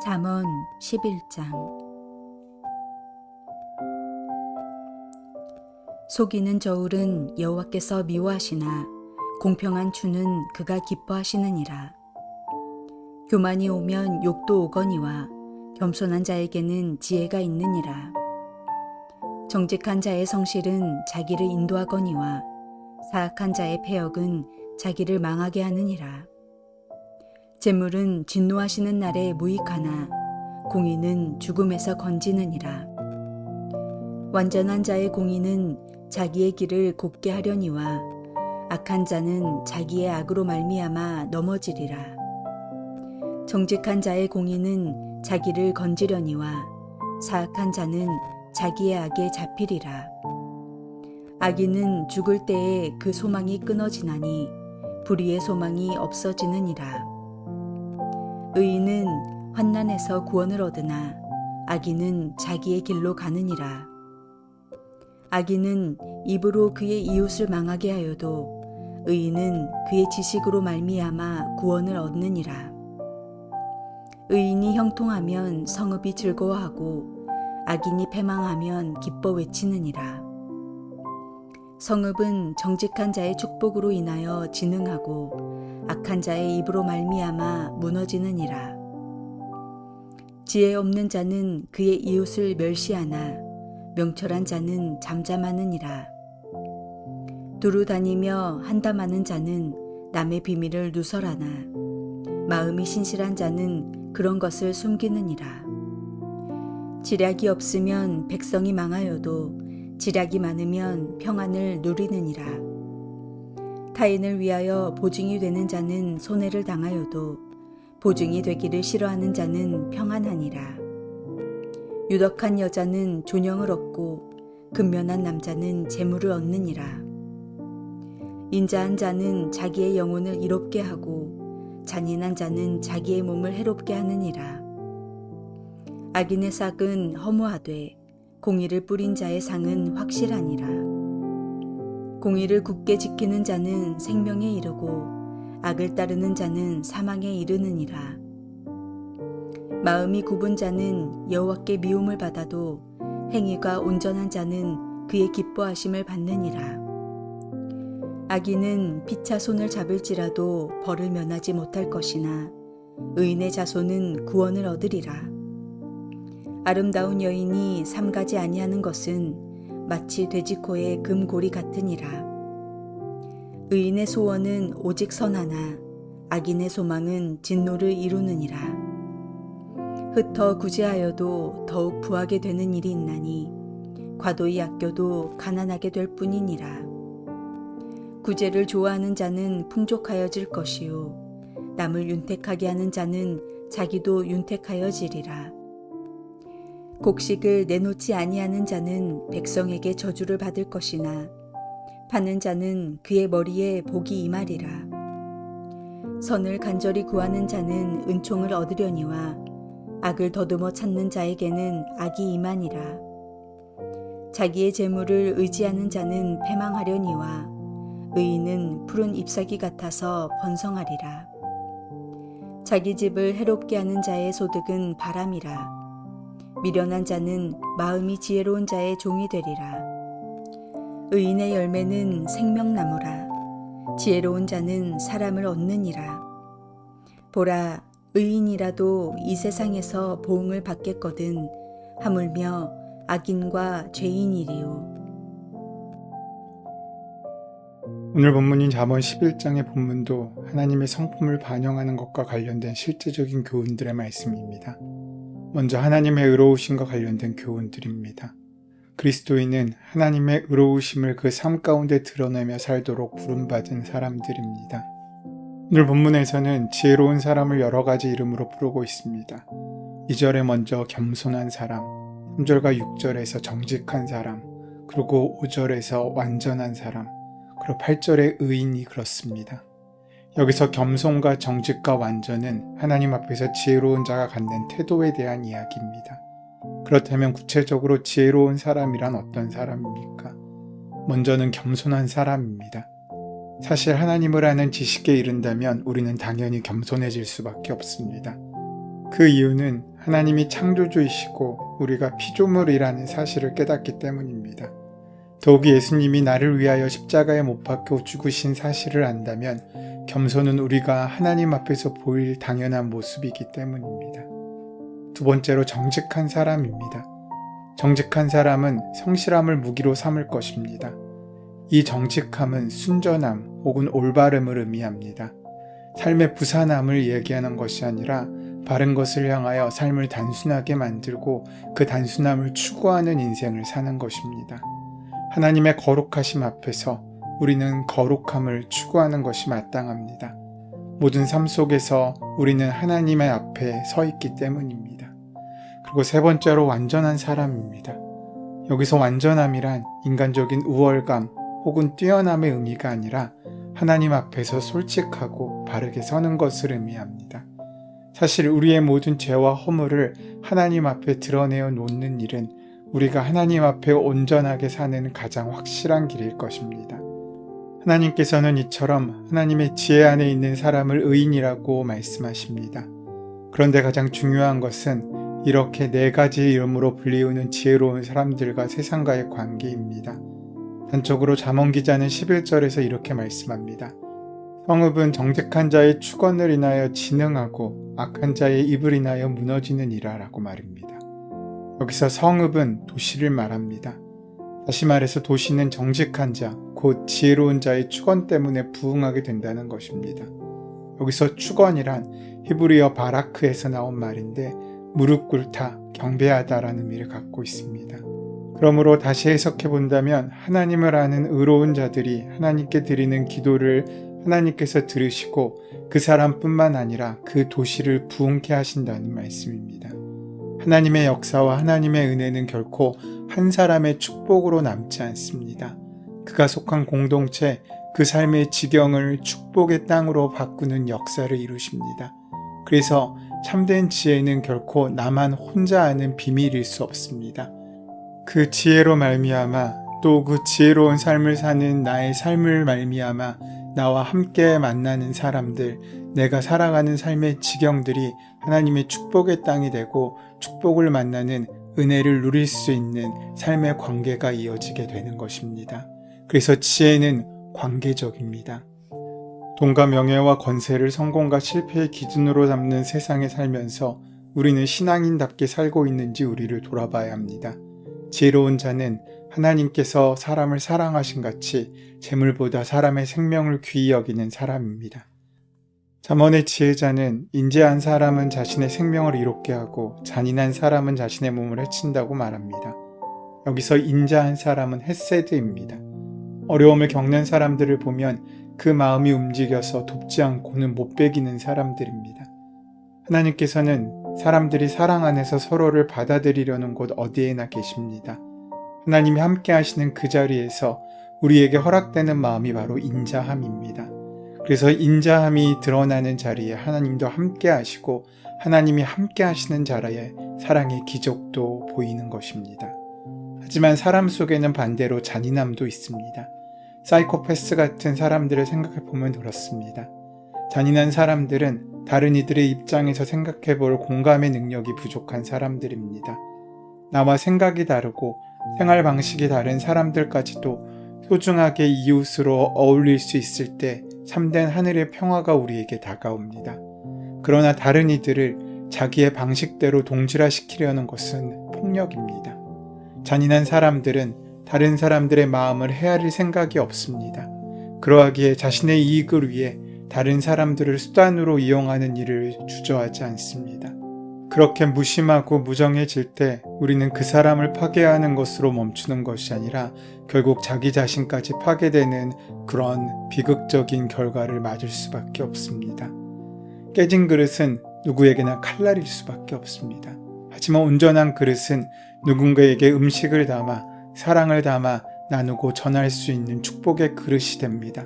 잠언 11장. 속이는 저울은 여호와께서 미워하시나 공평한 주는 그가 기뻐하시느니라. 교만이 오면 욕도 오거니와 겸손한 자에게는 지혜가 있느니라. 정직한 자의 성실은 자기를 인도하거니와 사악한 자의 패역은 자기를 망하게 하느니라. 재물은 진노하시는 날에 무익하나 공의는 죽음에서 건지느니라. 완전한 자의 공의는 자기의 길을 곱게 하려니와 악한 자는 자기의 악으로 말미암아 넘어지리라. 정직한 자의 공의는 자기를 건지려니와 사악한 자는 자기의 악에 잡히리라. 악인은 죽을 때에 그 소망이 끊어지나니 불의의 소망이 없어지느니라. 의인은 환난에서 구원을 얻으나 악인은 자기의 길로 가느니라. 악인은 입으로 그의 이웃을 망하게 하여도 의인은 그의 지식으로 말미암아 구원을 얻느니라. 의인이 형통하면 성읍이 즐거워하고 악인이 패망하면 기뻐 외치느니라. 성읍은 정직한 자의 축복으로 인하여 진흥하고 악한 자의 입으로 말미암아 무너지느니라. 지혜 없는 자는 그의 이웃을 멸시하나 명철한 자는 잠잠하느니라. 두루 다니며 한담하는 자는 남의 비밀을 누설하나 마음이 신실한 자는 그런 것을 숨기느니라. 지략이 없으면 백성이 망하여도 지략이 많으면 평안을 누리느니라. 타인을 위하여 보증이 되는 자는 손해를 당하여도 보증이 되기를 싫어하는 자는 평안하니라. 유덕한 여자는 존영을 얻고 근면한 남자는 재물을 얻느니라. 인자한 자는 자기의 영혼을 이롭게 하고 잔인한 자는 자기의 몸을 해롭게 하느니라. 악인의 싹은 허무하되 공의를 뿌린 자의 상은 확실하니라. 공의를 굳게 지키는 자는 생명에 이르고 악을 따르는 자는 사망에 이르느니라. 마음이 굽은 자는 여호와께 미움을 받아도 행위가 온전한 자는 그의 기뻐하심을 받느니라. 악인은 피차 손을 잡을지라도 벌을 면하지 못할 것이나 의인의 자손은 구원을 얻으리라. 아름다운 여인이 삼가지 아니하는 것은 마치 돼지코의 금고리 같으니라. 의인의 소원은 오직 선하나 악인의 소망은 진노를 이루느니라. 흩어 구제하여도 더욱 부하게 되는 일이 있나니 과도히 아껴도 가난하게 될 뿐이니라. 구제를 좋아하는 자는 풍족하여질 것이요 남을 윤택하게 하는 자는 자기도 윤택하여지리라. 곡식을 내놓지 아니하는 자는 백성에게 저주를 받을 것이나 파는 자는 그의 머리에 복이 임하리라. 선을 간절히 구하는 자는 은총을 얻으려니와 악을 더듬어 찾는 자에게는 악이 임하니라. 자기의 재물을 의지하는 자는 패망하려니와 의인은 푸른 잎사귀 같아서 번성하리라. 자기 집을 해롭게 하는 자의 소득은 바람이라. 미련한 자는 마음이 지혜로운 자의 종이 되리라. 의인의 열매는 생명나무라. 지혜로운 자는 사람을 얻느니라. 보라, 의인이라도 이 세상에서 보응을 받겠거든 하물며 악인과 죄인이리요. 오늘 본문인 잠언 11장의 본문도 하나님의 성품을 반영하는 것과 관련된 실제적인 교훈들의 말씀입니다. 먼저 하나님의 의로우심과 관련된 교훈들입니다. 그리스도인은 하나님의 의로우심을 그 삶 가운데 드러내며 살도록 부름받은 사람들입니다. 오늘 본문에서는 지혜로운 사람을 여러 가지 이름으로 부르고 있습니다. 2절에 먼저 겸손한 사람, 3절과 6절에서 정직한 사람, 그리고 5절에서 완전한 사람, 그리고 8절의 의인이 그렇습니다. 여기서 겸손과 정직과 완전은 하나님 앞에서 지혜로운 자가 갖는 태도에 대한 이야기입니다. 그렇다면 구체적으로 지혜로운 사람이란 어떤 사람입니까? 먼저는 겸손한 사람입니다. 사실 하나님을 아는 지식에 이른다면 우리는 당연히 겸손해질 수밖에 없습니다. 그 이유는 하나님이 창조주이시고 우리가 피조물이라는 사실을 깨닫기 때문입니다. 더욱이 예수님이 나를 위하여 십자가에 못 박혀 죽으신 사실을 안다면 겸손은 우리가 하나님 앞에서 보일 당연한 모습이기 때문입니다. 두 번째로 정직한 사람입니다. 정직한 사람은 성실함을 무기로 삼을 것입니다. 이 정직함은 순전함 혹은 올바름을 의미합니다. 삶의 부산함을 얘기하는 것이 아니라 바른 것을 향하여 삶을 단순하게 만들고 그 단순함을 추구하는 인생을 사는 것입니다. 하나님의 거룩하심 앞에서 우리는 거룩함을 추구하는 것이 마땅합니다. 모든 삶 속에서 우리는 하나님의 앞에 서 있기 때문입니다. 그리고 세 번째로 완전한 사람입니다. 여기서 완전함이란 인간적인 우월감 혹은 뛰어남의 의미가 아니라 하나님 앞에서 솔직하고 바르게 서는 것을 의미합니다. 사실 우리의 모든 죄와 허물을 하나님 앞에 드러내어 놓는 일은 우리가 하나님 앞에 온전하게 사는 가장 확실한 길일 것입니다. 하나님께서는 이처럼 하나님의 지혜 안에 있는 사람을 의인이라고 말씀하십니다. 그런데 가장 중요한 것은 이렇게 네 가지 이름으로 불리우는 지혜로운 사람들과 세상과의 관계입니다. 단적으로 잠언 기자는 11절에서 이렇게 말씀합니다. 성읍은 정직한 자의 축원을 인하여 진흥하고 악한 자의 입을 인하여 무너지느니라 라고 말입니다. 여기서 성읍은 도시를 말합니다. 다시 말해서 도시는 정직한 자, 곧 지혜로운 자의 축원 때문에 부흥하게 된다는 것입니다. 여기서 축원이란 히브리어 바라크에서 나온 말인데 무릎 꿇다, 경배하다라는 의미를 갖고 있습니다. 그러므로 다시 해석해 본다면 하나님을 아는 의로운 자들이 하나님께 드리는 기도를 하나님께서 들으시고 그 사람뿐만 아니라 그 도시를 부흥케 하신다는 말씀입니다. 하나님의 역사와 하나님의 은혜는 결코 한 사람의 축복으로 남지 않습니다. 그가 속한 공동체, 그 삶의 지경을 축복의 땅으로 바꾸는 역사를 이루십니다. 그래서 참된 지혜는 결코 나만 혼자 아는 비밀일 수 없습니다. 그 지혜로 말미암아 또 그 지혜로운 삶을 사는 나의 삶을 말미암아 나와 함께 만나는 사람들, 내가 살아가는 삶의 지경들이 하나님의 축복의 땅이 되고 축복을 만나는 은혜를 누릴 수 있는 삶의 관계가 이어지게 되는 것입니다. 그래서 지혜는 관계적입니다. 돈과 명예와 권세를 성공과 실패의 기준으로 삼는 세상에 살면서 우리는 신앙인답게 살고 있는지 우리를 돌아봐야 합니다. 지혜로운 자는 하나님께서 사람을 사랑하신 같이 재물보다 사람의 생명을 귀히 여기는 사람입니다. 잠언의 지혜자는 인재한 사람은 자신의 생명을 이롭게 하고 잔인한 사람은 자신의 몸을 해친다고 말합니다. 여기서 인자한 사람은 헤세드입니다. 어려움을 겪는 사람들을 보면 그 마음이 움직여서 돕지 않고는 못 베기는 사람들입니다. 하나님께서는 사람들이 사랑 안에서 서로를 받아들이려는 곳 어디에나 계십니다. 하나님이 함께 하시는 그 자리에서 우리에게 허락되는 마음이 바로 인자함입니다. 그래서 인자함이 드러나는 자리에 하나님도 함께 하시고 하나님이 함께 하시는 자리에 사랑의 기적도 보이는 것입니다. 하지만 사람 속에는 반대로 잔인함도 있습니다. 사이코패스 같은 사람들을 생각해 보면 그렇습니다. 잔인한 사람들은 다른 이들의 입장에서 생각해 볼 공감의 능력이 부족한 사람들입니다. 나와 생각이 다르고 생활 방식이 다른 사람들까지도 소중하게 이웃으로 어울릴 수 있을 때 참된 하늘의 평화가 우리에게 다가옵니다. 그러나 다른 이들을 자기의 방식대로 동질화시키려는 것은 폭력입니다. 잔인한 사람들은 다른 사람들의 마음을 헤아릴 생각이 없습니다. 그러하기에 자신의 이익을 위해 다른 사람들을 수단으로 이용하는 일을 주저하지 않습니다. 그렇게 무심하고 무정해질 때 우리는 그 사람을 파괴하는 것으로 멈추는 것이 아니라 결국 자기 자신까지 파괴되는 그런 비극적인 결과를 맞을 수밖에 없습니다. 깨진 그릇은 누구에게나 칼날일 수밖에 없습니다. 하지만 온전한 그릇은 누군가에게 음식을 담아 사랑을 담아 나누고 전할 수 있는 축복의 그릇이 됩니다.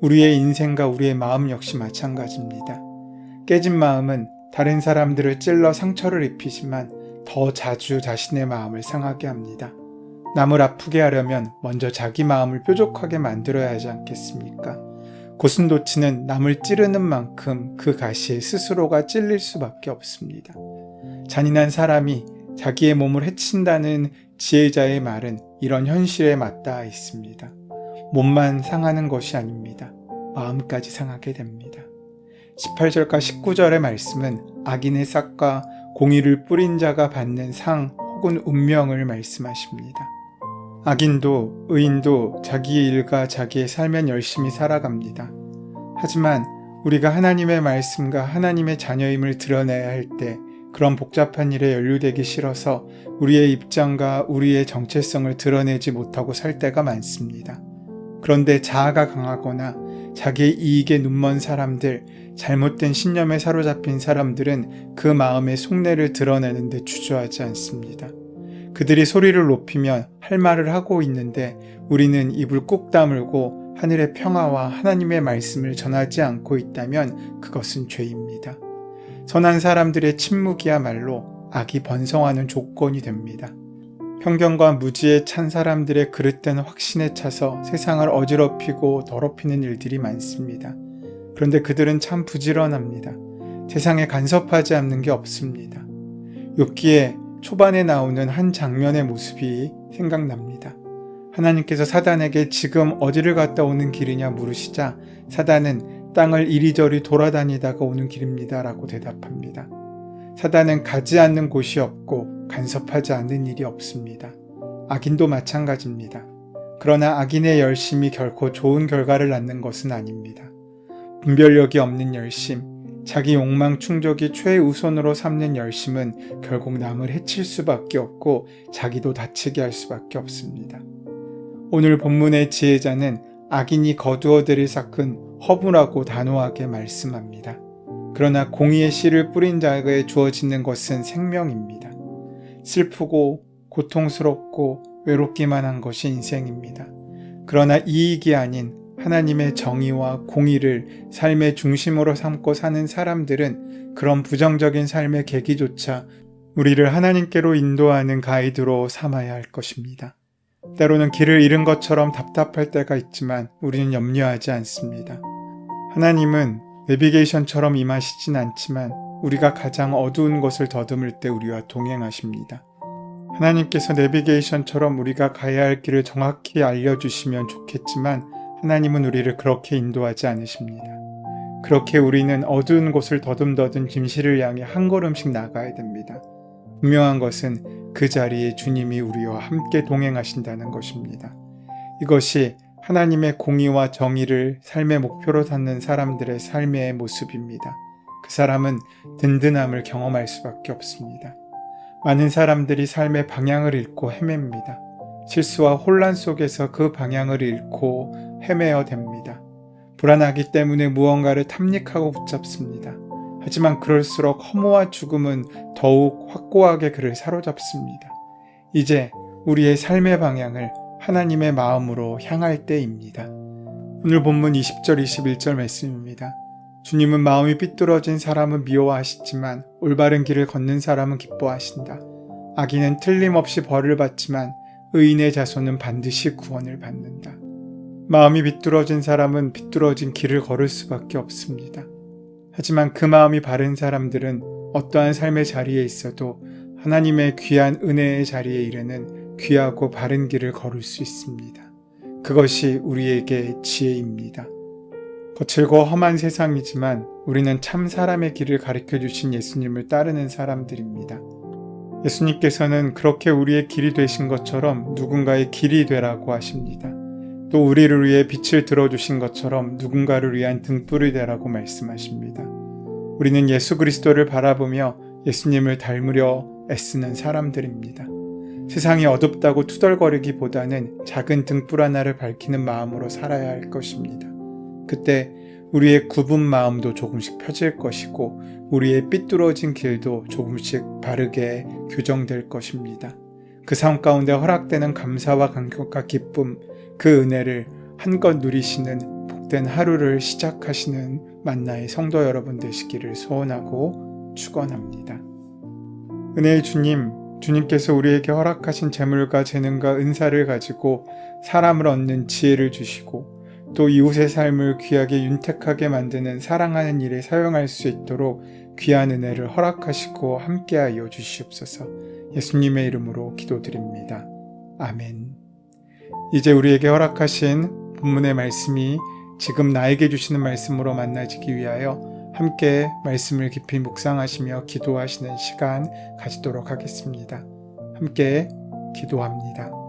우리의 인생과 우리의 마음 역시 마찬가지입니다. 깨진 마음은 다른 사람들을 찔러 상처를 입히지만 더 자주 자신의 마음을 상하게 합니다. 남을 아프게 하려면 먼저 자기 마음을 뾰족하게 만들어야 하지 않겠습니까? 고슴도치는 남을 찌르는 만큼 그 가시에 스스로가 찔릴 수밖에 없습니다. 잔인한 사람이 자기의 몸을 해친다는 지혜자의 말은 이런 현실에 맞닿아 있습니다. 몸만 상하는 것이 아닙니다. 마음까지 상하게 됩니다. 18절과 19절의 말씀은 악인의 싹과 공의를 뿌린 자가 받는 상 혹은 운명을 말씀하십니다. 악인도 의인도 자기의 일과 자기의 삶엔 열심히 살아갑니다. 하지만 우리가 하나님의 말씀과 하나님의 자녀임을 드러내야 할 때 그런 복잡한 일에 연루되기 싫어서 우리의 입장과 우리의 정체성을 드러내지 못하고 살 때가 많습니다. 그런데 자아가 강하거나 자기의 이익에 눈먼 사람들, 잘못된 신념에 사로잡힌 사람들은 그 마음의 속내를 드러내는 데 주저하지 않습니다. 그들이 소리를 높이면 할 말을 하고 있는데 우리는 입을 꾹 다물고 하늘의 평화와 하나님의 말씀을 전하지 않고 있다면 그것은 죄입니다. 선한 사람들의 침묵이야말로 악이 번성하는 조건이 됩니다. 편견과 무지에 찬 사람들의 그릇된 확신에 차서 세상을 어지럽히고 더럽히는 일들이 많습니다. 그런데 그들은 참 부지런합니다. 세상에 간섭하지 않는 게 없습니다. 욥기에 초반에 나오는 한 장면의 모습이 생각납니다. 하나님께서 사단에게 지금 어디를 갔다 오는 길이냐 물으시자 사단은 땅을 이리저리 돌아다니다가 오는 길입니다 라고 대답합니다. 사단은 가지 않는 곳이 없고 간섭하지 않는 일이 없습니다. 악인도 마찬가지입니다. 그러나 악인의 열심이 결코 좋은 결과를 낳는 것은 아닙니다. 분별력이 없는 열심, 자기 욕망 충족이 최우선으로 삼는 열심은 결국 남을 해칠 수밖에 없고 자기도 다치게 할 수밖에 없습니다. 오늘 본문의 지혜자는 악인이 거두어들일 삭은 허무라고 단호하게 말씀합니다. 그러나 공의의 씨를 뿌린 자에게 주어지는 것은 생명입니다. 슬프고 고통스럽고 외롭기만 한 것이 인생입니다. 그러나 이익이 아닌 하나님의 정의와 공의를 삶의 중심으로 삼고 사는 사람들은 그런 부정적인 삶의 계기조차 우리를 하나님께로 인도하는 가이드로 삼아야 할 것입니다. 때로는 길을 잃은 것처럼 답답할 때가 있지만 우리는 염려하지 않습니다. 하나님은 내비게이션처럼 임하시진 않지만 우리가 가장 어두운 곳을 더듬을 때 우리와 동행하십니다. 하나님께서 내비게이션처럼 우리가 가야 할 길을 정확히 알려주시면 좋겠지만 하나님은 우리를 그렇게 인도하지 않으십니다. 그렇게 우리는 어두운 곳을 더듬더듬 진실을 향해 한 걸음씩 나가야 됩니다. 분명한 것은 그 자리에 주님이 우리와 함께 동행하신다는 것입니다. 이것이 하나님의 공의와 정의를 삶의 목표로 삼는 사람들의 삶의 모습입니다. 그 사람은 든든함을 경험할 수밖에 없습니다. 많은 사람들이 삶의 방향을 잃고 헤맵니다. 실수와 혼란 속에서 그 방향을 잃고 헤매어 댑니다. 불안하기 때문에 무언가를 탐닉하고 붙잡습니다. 하지만 그럴수록 허무와 죽음은 더욱 확고하게 그를 사로잡습니다. 이제 우리의 삶의 방향을 하나님의 마음으로 향할 때입니다. 오늘 본문 20절 21절 말씀입니다. 주님은 마음이 삐뚤어진 사람은 미워하시지만 올바른 길을 걷는 사람은 기뻐하신다. 악인은 틀림없이 벌을 받지만 의인의 자손은 반드시 구원을 받는다. 마음이 비뚤어진 사람은 비뚤어진 길을 걸을 수밖에 없습니다. 하지만 그 마음이 바른 사람들은 어떠한 삶의 자리에 있어도 하나님의 귀한 은혜의 자리에 이르는 귀하고 바른 길을 걸을 수 있습니다. 그것이 우리에게 지혜입니다. 거칠고 험한 세상이지만 우리는 참 사람의 길을 가르쳐 주신 예수님을 따르는 사람들입니다. 예수님께서는 그렇게 우리의 길이 되신 것처럼 누군가의 길이 되라고 하십니다. 또 우리를 위해 빛을 들어주신 것처럼 누군가를 위한 등불이 되라고 말씀하십니다. 우리는 예수 그리스도를 바라보며 예수님을 닮으려 애쓰는 사람들입니다. 세상이 어둡다고 투덜거리기보다는 작은 등불 하나를 밝히는 마음으로 살아야 할 것입니다. 그때 우리의 굽은 마음도 조금씩 펴질 것이고 우리의 삐뚤어진 길도 조금씩 바르게 교정될 것입니다. 그 삶 가운데 허락되는 감사와 감격과 기쁨, 그 은혜를 한껏 누리시는 복된 하루를 시작하시는 만나의 성도 여러분 되시기를 소원하고 축원합니다. 은혜의 주님, 주님께서 우리에게 허락하신 재물과 재능과 은사를 가지고 사람을 얻는 지혜를 주시고 또 이웃의 삶을 귀하게 윤택하게 만드는 사랑하는 일에 사용할 수 있도록 귀한 은혜를 허락하시고 함께하여 주시옵소서. 예수님의 이름으로 기도드립니다. 아멘. 이제 우리에게 허락하신 본문의 말씀이 지금 나에게 주시는 말씀으로 만나지기 위하여 함께 말씀을 깊이 묵상하시며 기도하시는 시간 가지도록 하겠습니다. 함께 기도합니다.